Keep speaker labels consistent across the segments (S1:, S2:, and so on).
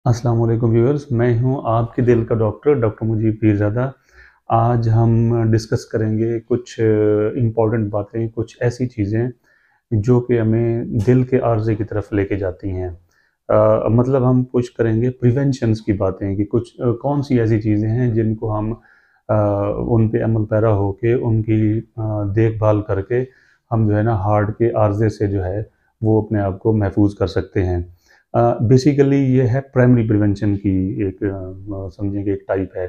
S1: अस्सलाम वालेकुम व्यूअर्स, मैं हूं आपके दिल का डॉक्टर डॉक्टर मुजीब पीरज़ादा। आज हम डिस्कस करेंगे कुछ इम्पोर्टेंट बातें, कुछ ऐसी चीज़ें जो कि हमें दिल के आर्ज़े की तरफ लेके जाती हैं। मतलब हम कुछ करेंगे प्रिवेंशंस की बातें कि कुछ कौन सी ऐसी चीज़ें हैं जिनको हम उन पे अमल पैरा होके उनकी देखभाल करके हम जो है ना हार्ट के आर्ज़े से जो है वो अपने आप को महफूज कर सकते हैं। बेसिकली ये है प्राइमरी प्रिवेंशन की एक समझें कि एक टाइप है।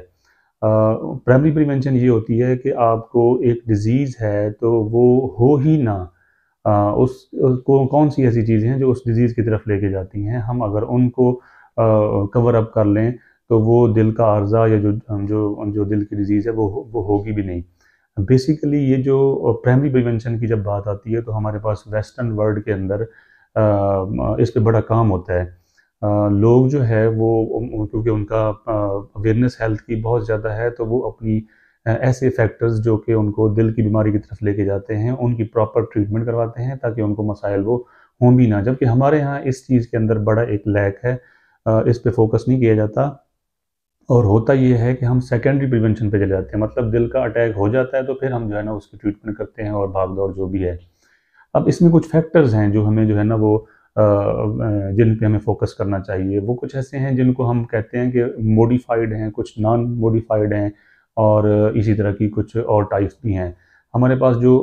S1: प्राइमरी प्रिवेंशन ये होती है कि आपको एक डिज़ीज़ है तो वो हो ही ना। उसको कौन सी ऐसी चीज़ें हैं जो उस डिज़ीज़ की तरफ लेके जाती हैं, हम अगर उनको कवर अप कर लें तो वो दिल का आर्ज़ा या जो जो जो दिल की डिज़ीज़ है वो होगी भी नहीं। बेसिकली ये जो प्राइमरी प्रिवेंशन की जब बात आती है तो हमारे पास वेस्टर्न वर्ल्ड के अंदर इस पे बड़ा काम होता है। लोग जो है वो क्योंकि उनका अवेयरनेस हेल्थ की बहुत ज़्यादा है तो वो अपनी ऐसे फैक्टर्स जो कि उनको दिल की बीमारी की तरफ लेके जाते हैं, उनकी प्रॉपर ट्रीटमेंट करवाते हैं ताकि उनको मसाइल वो हों भी ना। जबकि हमारे यहाँ इस चीज़ के अंदर बड़ा एक लैक है, इस पे फोकस नहीं किया जाता और होता ये है कि हम सेकेंडरी प्रिवेंशन पे चले जाते हैं। मतलब दिल का अटैक हो जाता है तो फिर हम जो है ना उसकी ट्रीटमेंट करते हैं और भाग-दौड़ जो भी है। अब इसमें कुछ फैक्टर्स हैं जो हमें जो है ना वो जिन पे हमें फ़ोकस करना चाहिए। वो कुछ ऐसे हैं जिनको हम कहते हैं कि मॉडिफ़ाइड हैं, कुछ नॉन मॉडिफ़ाइड हैं और इसी तरह की कुछ और टाइप्स भी हैं। हमारे पास जो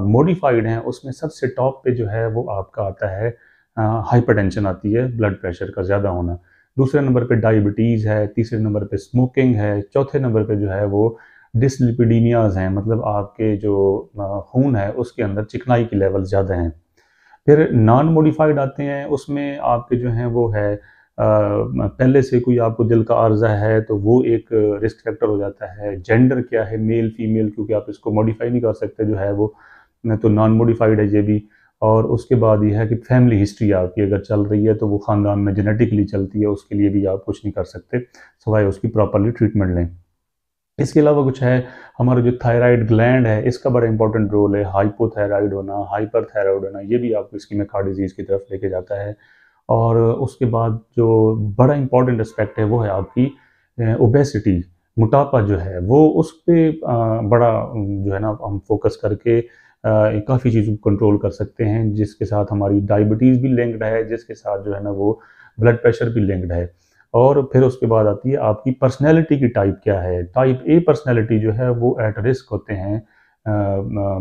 S1: मॉडिफ़ाइड हैं उसमें सबसे टॉप पे जो है वो आपका आता है हाइपरटेंशन आती है, ब्लड प्रेशर का ज़्यादा होना। दूसरे नंबर पे डायबिटीज़ है, तीसरे नंबर पे स्मोकिंग है, चौथे नंबर पे जो है वो डिसलिपिडीमियाज़ हैं, मतलब आपके जो खून है उसके अंदर चिकनाई की लेवल ज़्यादा हैं। फिर नॉन मॉडिफाइड आते हैं, उसमें आपके जो हैं वो है पहले से कोई आपको दिल का अर्ज़ा है तो वो एक रिस्क फैक्टर हो जाता है। जेंडर क्या है, मेल फीमेल, क्योंकि आप इसको मॉडिफाई नहीं कर सकते जो है वो, न तो नॉन मॉडिफाइड है ये भी। और उसके बाद ये है कि फैमिली हिस्ट्री आपकी अगर चल रही है तो वो ख़ानदान में जेनेटिकली चलती है, उसके लिए भी आप कुछ नहीं कर सकते, सिवाय उसकी प्रॉपर्ली ट्रीटमेंट लें। इसके अलावा कुछ है, हमारा जो थायराइड ग्लैंड है इसका बड़ा इंपॉर्टेंट रोल है। हाइपोथायराइड होना, हाइपरथायराइड होना, ये भी आपको इस्कीमिक हार्ट डिजीज़ की तरफ लेके जाता है। और उसके बाद जो बड़ा इंपॉर्टेंट एस्पेक्ट है वो है आपकी ओबेसिटी, मोटापा जो है वो उस पे बड़ा जो है ना हम फोकस करके काफ़ी चीज़ों को कंट्रोल कर सकते हैं, जिसके साथ हमारी डायबिटीज़ भी लिंक्ड है, जिसके साथ जो है ना वो ब्लड प्रेशर भी लिंक्ड है। और फिर उसके बाद आती है आपकी पर्सनैलिटी की टाइप क्या है। टाइप ए पर्सनैलिटी जो है वो एट रिस्क होते हैं।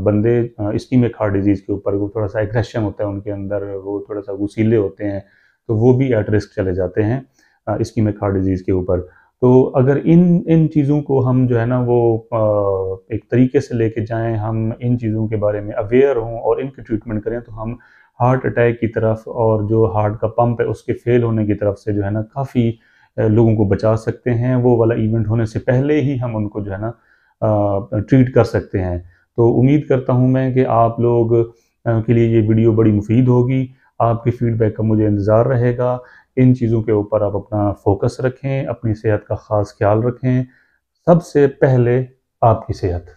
S1: बंदे इस्कीमिक हार्ट डिज़ीज़ के ऊपर, वो थोड़ा-सा एग्रेशन होता है उनके अंदर, वो थोड़ा-सा गुस्सीले होते हैं, तो वो भी एट रिस्क चले जाते हैं इस्कीमिक हार्ट डिज़ीज़ के ऊपर। तो अगर इन इन चीज़ों को हम जो है ना वो एक तरीके से लेके जाएँ, हम इन चीज़ों के बारे में अवेयर हों और इनकी ट्रीटमेंट करें, तो हम हार्ट अटैक की तरफ और जो हार्ट का पंप है उसके फेल होने की तरफ से जो है ना काफ़ी लोगों को बचा सकते हैं। वो वाला इवेंट होने से पहले ही हम उनको जो है ना ट्रीट कर सकते हैं। तो उम्मीद करता हूँ मैं कि आप लोग के लिए ये वीडियो बड़ी मुफ़ीद होगी। आपके फ़ीडबैक का मुझे इंतज़ार रहेगा। इन चीज़ों के ऊपर आप अपना फ़ोकस रखें, अपनी सेहत का ख़ास ख़्याल रखें। सबसे पहले आपकी सेहत।